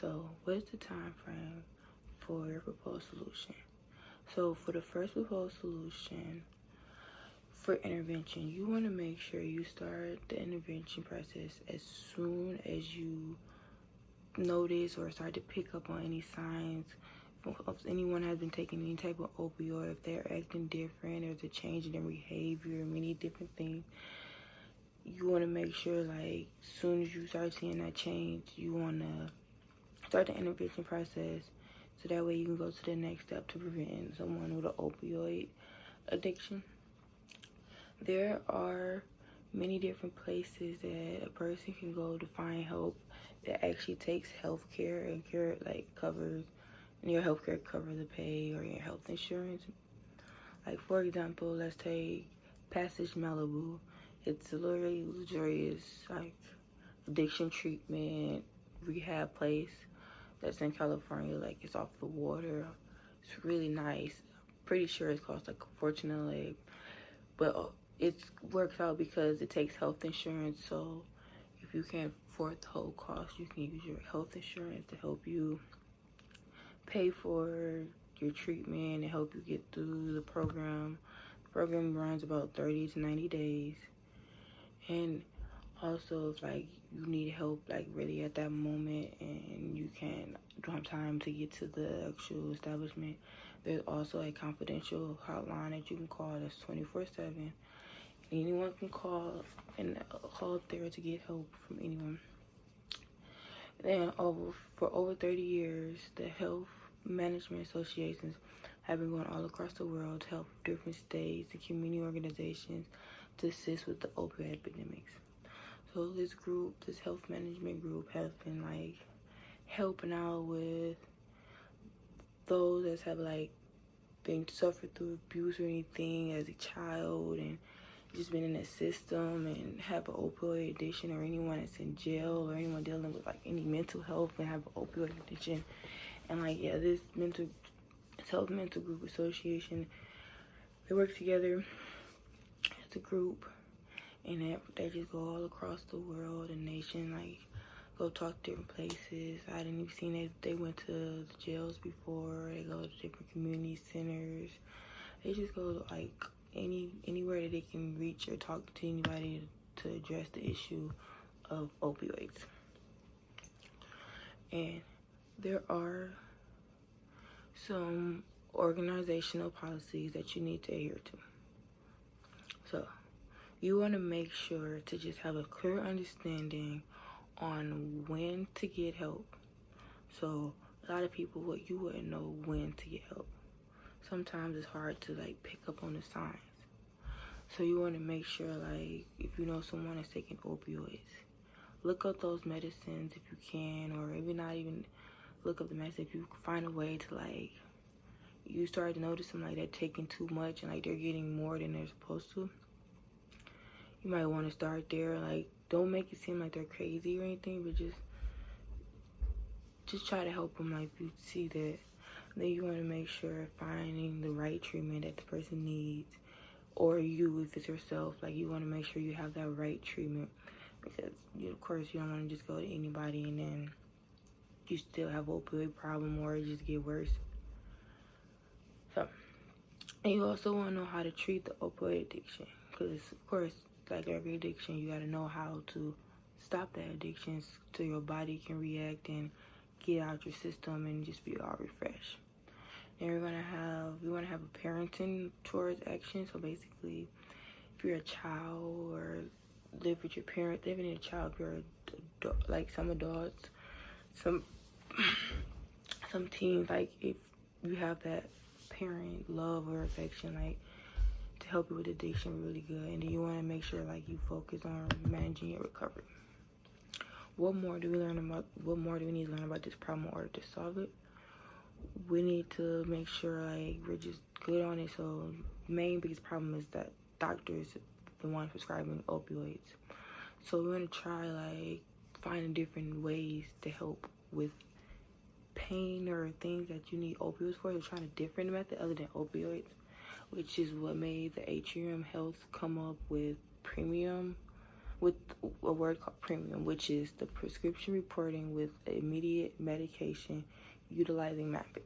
So what is the time frame for your proposed solution? So for the first proposed solution for intervention, you want to make sure you start the intervention process as soon as you notice or start to pick up on any signs. If anyone has been taking any type of opioid, if they're acting different, there's a change in their behavior, many different things, you want to make sure, like, as soon as you start seeing that change, you want to start the intervention process, so that way you can go to the next step to prevent someone with an opioid addiction. There are many different places that a person can go to find help that actually takes healthcare and covers, and your healthcare covers the pay or your health insurance. Like, for example, let's take Passage Malibu. It's a really luxurious, like, addiction treatment rehab place that's in California. Like, it's off the water. It's really nice. Pretty sure it costs like a fortune in LA, but it works out because it takes health insurance. So if you can't afford the whole cost, you can use your health insurance to help you pay for your treatment and help you get through the program. The program runs about 30 to 90 days. And also, if like you need help like really at that moment and you don't have time to get to the actual establishment, there's also a confidential hotline that you can call that's 24/7. Anyone can call there to get help from anyone. Then for over 30 years, the health management associations have been going all across the world to help different states and community organizations to assist with the opioid epidemics. So this health management group, has been like helping out with those that have like been suffered through abuse or anything as a child and just been in the system and have an opioid addiction, or anyone that's in jail, or anyone dealing with like any mental health and have an opioid addiction. And like, yeah, this health mental group association, they work together as a group, and they just go all across the world and nation, like go talk to different places. I didn't even see that they went to the jails before. They go to different community centers. They just go to like anywhere that they can reach or talk to anybody to address the issue of opioids. And there are some organizational policies that you need to adhere to. So you want to make sure to just have a clear understanding on when to get help. So a lot of people, you wouldn't know when to get help. Sometimes it's hard to like pick up on the signs. So you want to make sure, like, if you know someone is taking opioids, look up those medicines if you can, or maybe not even look up the medicine. If you find a way to, like, you start to notice them, like, they're taking too much and, like, they're getting more than they're supposed to, you might want to start there. Like, don't make it seem like they're crazy or anything, but just try to help them, like, if you see that. Then you want to make sure finding the right treatment that the person needs, or you, if it's yourself, like, you want to make sure you have that right treatment, because of course you don't want to just go to anybody and then you still have an opioid problem or it just get worse. So, and you also want to know how to treat the opioid addiction, because of course, like every addiction, you got to know how to stop that addiction so your body can react and get out your system and just be all refreshed. And we want to have a parenting towards action. So basically, if you're a child or live with your parent, living in a child, if you're like some adults, some teens, like if you have that parent love or affection, like to help you with addiction, really good. And then you want to make sure like you focus on managing your recovery. What more do we need to learn about this problem in order to solve it? We need to make sure like we're just good on it. So the main biggest problem is that doctors, the ones prescribing opioids. So we're gonna try like finding different ways to help with pain or things that you need opioids for. They're trying a different method other than opioids, which is what made the Atrium Health come up with premium with a word called premium, which is the prescription reporting with immediate medication utilizing mapping.